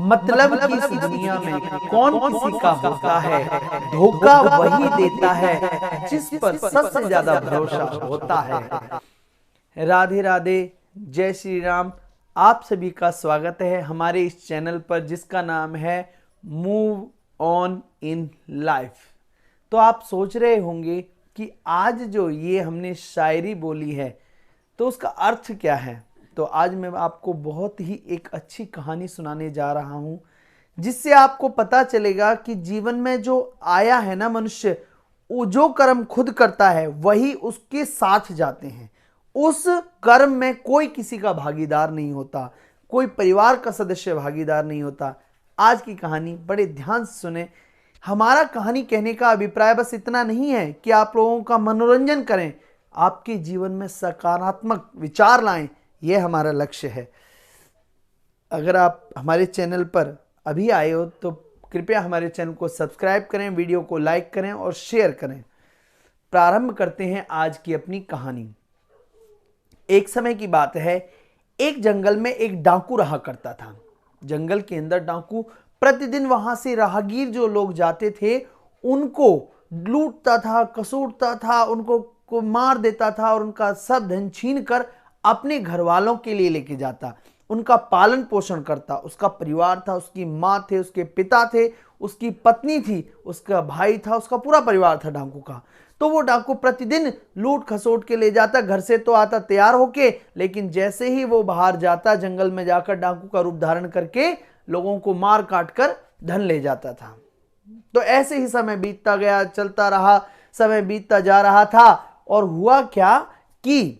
मतलब कि इस दुनिया में कौन किसी का होता है, धोखा वही देता है जिस पर सबसे ज्यादा भरोसा होता है। राधे राधे, जय श्री राम। आप सभी का स्वागत है हमारे इस चैनल पर जिसका नाम है मूव ऑन इन लाइफ। तो आप सोच रहे होंगे कि आज जो ये हमने शायरी बोली है तो उसका अर्थ क्या है। तो आज मैं आपको बहुत ही एक अच्छी कहानी सुनाने जा रहा हूं जिससे आपको पता चलेगा कि जीवन में जो आया है ना मनुष्य, वो जो कर्म खुद करता है वही उसके साथ जाते हैं। उस कर्म में कोई किसी का भागीदार नहीं होता, कोई परिवार का सदस्य भागीदार नहीं होता। आज की कहानी बड़े ध्यान से सुने। हमारा कहानी कहने का अभिप्राय बस इतना नहीं है कि आप लोगों का मनोरंजन करें, आपके जीवन में सकारात्मक विचार लाएं, यह हमारा लक्ष्य है। अगर आप हमारे चैनल पर अभी आए हो तो कृपया हमारे चैनल को सब्सक्राइब करें, वीडियो को लाइक करें और शेयर करें। प्रारंभ करते हैं आज की अपनी कहानी। एक समय की बात है, एक जंगल में एक डाकू रहा करता था। जंगल के अंदर डाकू प्रतिदिन वहां से राहगीर जो लोग जाते थे उनको लूटता था, कसूटता था, उनको को मार देता था और उनका सब धन छीन कर अपने घर वालों के लिए लेके जाता, उनका पालन पोषण करता। उसका परिवार था, उसकी माँ थे, उसके पिता थे, उसकी पत्नी थी, उसका भाई था, उसका पूरा परिवार था डाकू का। तो वो डाकू प्रतिदिन लूट खसोट के ले जाता। घर से तो आता तैयार होके, लेकिन जैसे ही वो बाहर जाता जंगल में जाकर डाकू का रूप धारण करके लोगों को मार काट कर धन ले जाता था। तो ऐसे ही समय बीतता गया, चलता रहा, समय बीतता जा रहा था। और हुआ क्या कि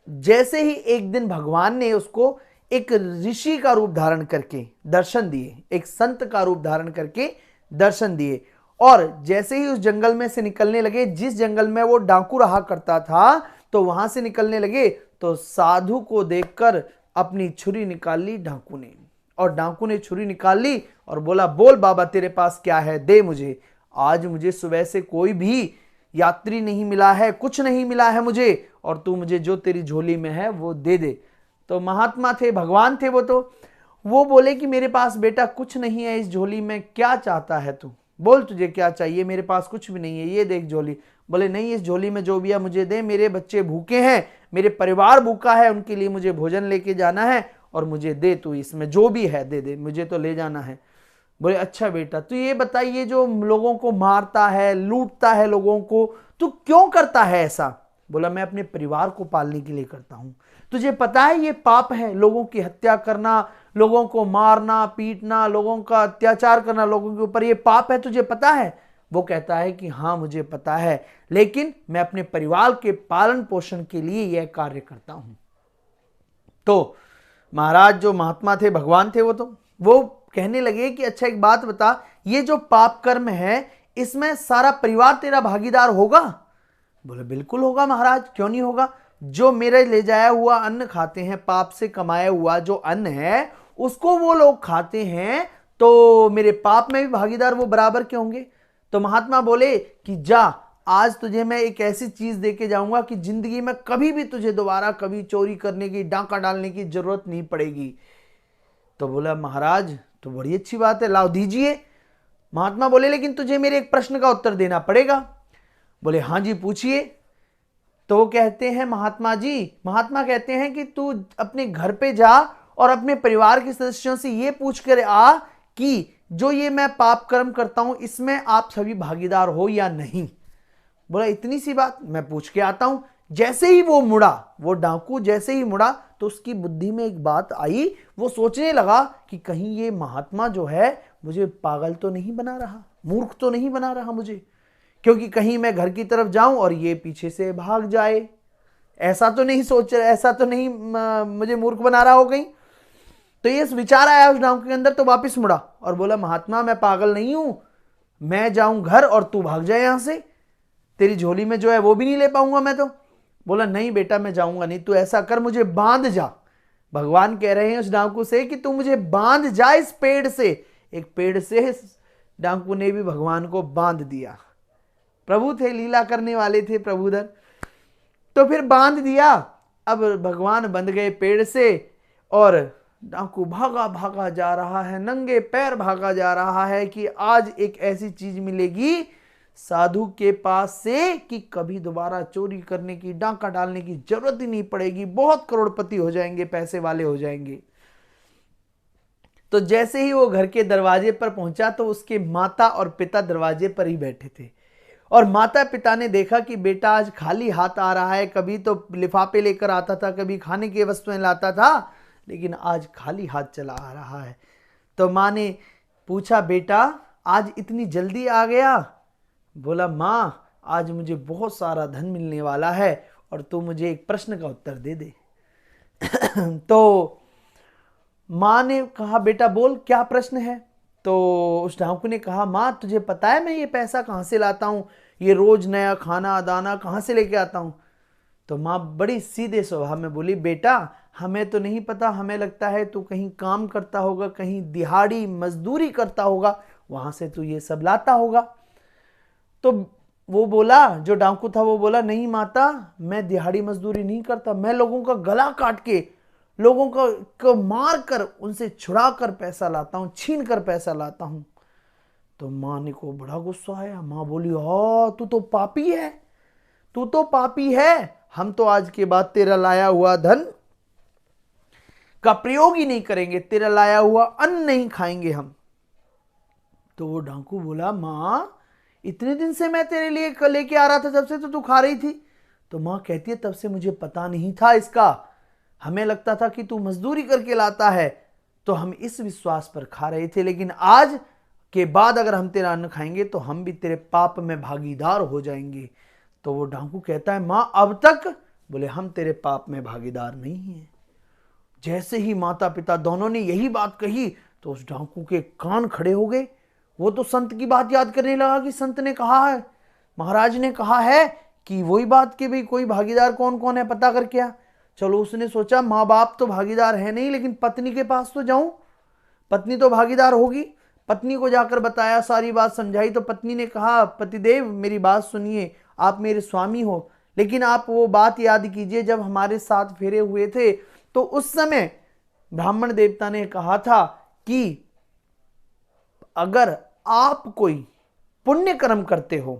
जैसे ही एक दिन भगवान ने उसको एक ऋषि का रूप धारण करके दर्शन दिए, एक संत का रूप धारण करके दर्शन दिए। और जैसे ही उस जंगल में से निकलने लगे, जिस जंगल में वो डाकू रहा करता था, तो वहां से निकलने लगे तो साधु को देखकर अपनी छुरी निकाल ली डाकू ने। और डाकू ने छुरी निकाल ली और बोला, बोल बाबा तेरे पास क्या है, दे मुझे। आज मुझे सुबह से कोई भी यात्री नहीं मिला है, कुछ नहीं मिला है मुझे, और तू मुझे जो तेरी झोली में है वो दे दे। तो महात्मा थे, भगवान थे वो बोले कि मेरे पास बेटा कुछ नहीं है इस झोली में, क्या चाहता है तू, बोल तुझे क्या चाहिए। मेरे पास कुछ भी नहीं है, ये देख झोली। बोले नहीं, इस झोली में जो भी है मुझे दे, मेरे बच्चे भूखे हैं, मेरे परिवार भूखा है, उनके लिए मुझे भोजन लेके जाना है और मुझे दे तू, इसमें जो भी है दे दे, मुझे तो ले जाना है। बोले अच्छा बेटा, तू ये बताइए जो लोगों को मारता है, लूटता है लोगों को, तू क्यों करता है ऐसा। बोला मैं अपने परिवार को पालने के लिए करता हूं। तुझे पता है ये पाप है, लोगों की हत्या करना, लोगों को मारना पीटना, लोगों का अत्याचार करना लोगों के ऊपर, ये पाप है, तुझे पता है। वो कहता है कि हाँ मुझे पता है, लेकिन मैं अपने परिवार के पालन पोषण के लिए यह कार्य करता हूं। तो महाराज जो महात्मा थे, भगवान थे, वो कहने लगे कि अच्छा एक बात बता, ये जो पाप कर्म है इसमें सारा परिवार तेरा भागीदार होगा। बोले बिल्कुल होगा महाराज, क्यों नहीं होगा। जो मेरे ले जाया हुआ अन्न खाते हैं, पाप से कमाया हुआ जो अन्न है उसको वो लोग खाते हैं, तो मेरे पाप में भी भागीदार वो बराबर के होंगे। तो महात्मा बोले कि जा, आज तुझे मैं एक ऐसी चीज देके जाऊंगा कि जिंदगी में कभी भी तुझे दोबारा कभी चोरी करने की, डाका डालने की जरूरत नहीं पड़ेगी। तो बोला महाराज तो बड़ी अच्छी बात है, लाओ दीजिए। महात्मा बोले लेकिन तुझे मेरे एक प्रश्न का उत्तर देना पड़ेगा। बोले हाँ जी पूछिए। तो वो कहते हैं महात्मा कहते हैं कि तू अपने घर पे जा और अपने परिवार के सदस्यों से ये पूछ कर आ कि जो ये मैं पाप कर्म करता हूं इसमें आप सभी भागीदार हो या नहीं। बोला इतनी सी बात, मैं पूछ के आता हूं। जैसे ही वो मुड़ा, वो डाकू जैसे ही मुड़ा तो उसकी बुद्धि में एक बात आई। वो सोचने लगा कि कहीं ये महात्मा जो है मुझे पागल तो नहीं बना रहा, मूर्ख तो नहीं बना रहा मुझे, क्योंकि कहीं मैं घर की तरफ जाऊं और ये पीछे से भाग जाए, ऐसा तो नहीं सोच रहा, ऐसा तो नहीं मुझे मूर्ख बना रहा हो कहीं। तो ये विचार आया उस डाकू के अंदर, तो वापिस मुड़ा और बोला महात्मा मैं पागल नहीं हूं, मैं जाऊं घर और तू भाग जाए यहां से, तेरी झोली में जो है वो भी नहीं ले पाऊंगा मैं तो। बोला नहीं बेटा मैं जाऊंगा नहीं, तू ऐसा कर मुझे बांध जा। भगवान कह रहे हैं उस डाकू से कि तू मुझे बांध जा इस पेड़ से। एक पेड़ से डाकू ने भी भगवान को बांध दिया। प्रभु थे, लीला करने वाले थे प्रभुधर। तो फिर बांध दिया। अब भगवान बंध गए पेड़ से और डाकू भागा भागा जा रहा है, नंगे पैर भागा जा रहा है कि आज एक ऐसी चीज मिलेगी साधु के पास से कि कभी दोबारा चोरी करने की, डाका डालने की जरूरत ही नहीं पड़ेगी, बहुत करोड़पति हो जाएंगे, पैसे वाले हो जाएंगे। तो जैसे ही वो घर के दरवाजे पर पहुंचा तो उसके माता और पिता दरवाजे पर ही बैठे थे और माता पिता ने देखा कि बेटा आज खाली हाथ आ रहा है। कभी तो लिफाफे लेकर आता था, कभी खाने की वस्तुएं लाता था, लेकिन आज खाली हाथ चला आ रहा है। तो माँ ने पूछा, बेटा आज इतनी जल्दी आ गया? बोला, माँ आज मुझे बहुत सारा धन मिलने वाला है और तू मुझे एक प्रश्न का उत्तर दे दे। तो माँ ने कहा, बेटा बोल क्या प्रश्न है? तो उस डाकू ने कहा, माँ तुझे पता है मैं ये पैसा कहाँ से लाता हूँ, ये रोज नया खाना दाना कहाँ से लेके आता हूँ? तो माँ बड़ी सीधे स्वभाव में बोली, बेटा हमें तो नहीं पता, हमें लगता है तू कहीं काम करता होगा, कहीं दिहाड़ी मजदूरी करता होगा, वहां से तू ये सब लाता होगा। तो वो बोला, जो डाकू था वो बोला, नहीं माता मैं दिहाड़ी मजदूरी नहीं करता, मैं लोगों का गला काट के, लोगों को मार कर, उनसे छुड़ा कर पैसा लाता हूं, छीन कर पैसा लाता हूं। तो माँ ने को बड़ा गुस्सा आया। माँ बोली, तू तो पापी है, तू तो पापी है, हम तो आज के बाद तेरा लाया हुआ धन का प्रयोग ही नहीं करेंगे, तेरा लाया हुआ अन्न नहीं खाएंगे हम। तो वो डाकू बोला, माँ इतने दिन से मैं तेरे लिए लेके आ रहा था, तब से तो तू खा रही थी। तो माँ कहती है, तब से मुझे पता नहीं था इसका, हमें लगता था कि तू मजदूरी करके लाता है, तो हम इस विश्वास पर खा रहे थे, लेकिन आज के बाद अगर हम तेरा अन्न खाएंगे तो हम भी तेरे पाप में भागीदार हो जाएंगे। तो वो डाकू कहता है, माँ अब तक? बोले, हम तेरे पाप में भागीदार नहीं हैं। जैसे ही माता पिता दोनों ने यही बात कही तो उस डाकू के कान खड़े हो गए। वो तो संत की बात याद करने लगा कि संत ने कहा है, महाराज ने कहा है कि वही बात कि भाई कोई भागीदार कौन कौन है पता करके आ। चलो उसने सोचा, माँ बाप तो भागीदार है नहीं, लेकिन पत्नी के पास तो जाऊं, पत्नी तो भागीदार होगी। पत्नी को जाकर बताया, सारी बात समझाई। तो पत्नी ने कहा, पतिदेव मेरी बात सुनिए, आप मेरे स्वामी हो, लेकिन आप वो बात याद कीजिए जब हमारे साथ फेरे हुए थे तो उस समय ब्राह्मण देवता ने कहा था कि अगर आप कोई पुण्य कर्म करते हो,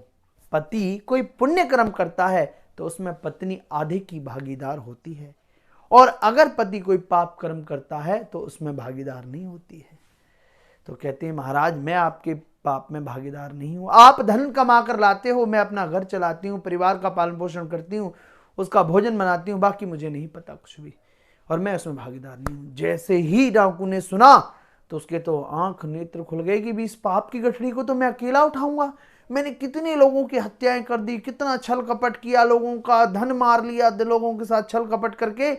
पति कोई पुण्य कर्म करता है तो उसमें पत्नी आधे की भागीदार होती है, और अगर पति कोई पाप कर्म करता है तो उसमें भागीदार नहीं होती है। तो कहते हैं, महाराज मैं आपके पाप में भागीदार नहीं हूं, आप धन कमा कर लाते हो, मैं अपना घर चलाती हूं, परिवार का पालन पोषण करती हूं, उसका भोजन बनाती हूं, बाकी मुझे नहीं पता कुछ भी, और मैं उसमें भागीदार नहीं हूं। जैसे ही डाकू ने सुना तो उसके तो आंख नेत्र खुल गए कि इस पाप की गठरी को तो मैं अकेला उठाऊंगा, मैंने कितने लोगों की हत्याएं कर दी, कितना छल कपट किया, लोगों का धन मार लिया, लोगों के साथ छल कपट करके।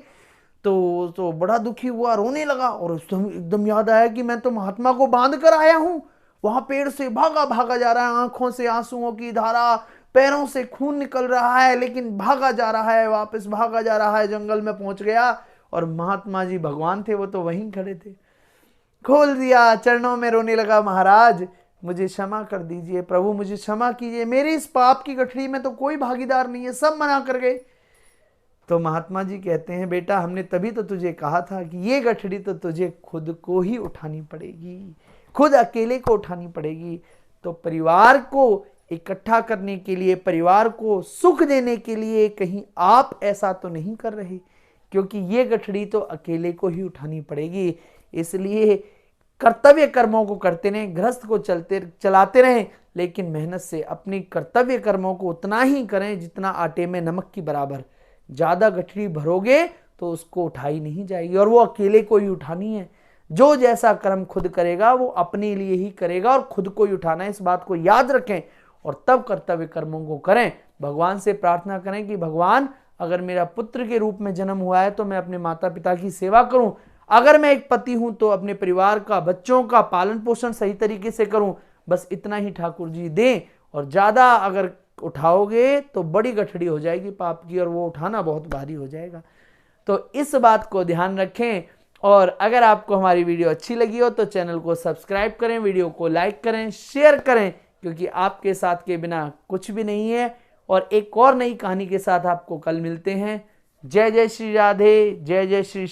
तो बड़ा दुखी हुआ, रोने लगा, और एकदम याद आया कि मैं तो महात्मा को बांध कर आया हूं, वहां पेड़ से भागा भागा जा रहा है, आंखों से आंसुओं की धारा, पैरों से खून निकल रहा है, लेकिन भागा जा रहा है, वापस भागा जा रहा है। जंगल में पहुंच गया और महात्मा जी भगवान थे, वो तो वहीं खड़े थे। खोल दिया, चरणों में रोने लगा, महाराज मुझे क्षमा कर दीजिए, प्रभु मुझे क्षमा कीजिए, मेरे इस पाप की गठरी में तो कोई भागीदार नहीं है, सब मना कर गए। तो महात्मा जी कहते हैं, बेटा हमने तभी तो तुझे कहा था कि ये गठरी तो तुझे खुद को ही उठानी पड़ेगी, खुद अकेले को उठानी पड़ेगी। तो परिवार को इकट्ठा करने के लिए, परिवार को सुख देने के लिए कहीं आप ऐसा तो नहीं कर रहे, क्योंकि ये गठरी तो अकेले को ही उठानी पड़ेगी। इसलिए कर्तव्य कर्मों को करते रहें, गृहस्थ को चलाते रहें, लेकिन मेहनत से अपनी कर्तव्य कर्मों को उतना ही करें जितना आटे में नमक की बराबर। ज्यादा गठरी भरोगे तो उसको उठाई नहीं जाएगी, और वो अकेले को ही उठानी है। जो जैसा कर्म खुद करेगा वो अपने लिए ही करेगा और खुद को ही उठाना है, इस बात को याद रखें, और तब कर्तव्य कर्मों को करें। भगवान से प्रार्थना करें कि भगवान अगर मेरा पुत्र के रूप में जन्म हुआ है तो मैं अपने माता पिता की सेवा करूं, अगर मैं एक पति हूं तो अपने परिवार का, बच्चों का पालन पोषण सही तरीके से करूं। बस इतना ही ठाकुर जी दें, और ज्यादा अगर उठाओगे तो बड़ी गठड़ी हो जाएगी पाप की, और वो उठाना बहुत भारी हो जाएगा। तो इस बात को ध्यान रखें, और अगर आपको हमारी वीडियो अच्छी लगी हो तो चैनल को सब्सक्राइब करें, वीडियो को लाइक करें, शेयर करें, क्योंकि आपके साथ के बिना कुछ भी नहीं है। और एक और नई कहानी के साथ आपको कल मिलते हैं। जय जय श्री राधे, जय जय श्री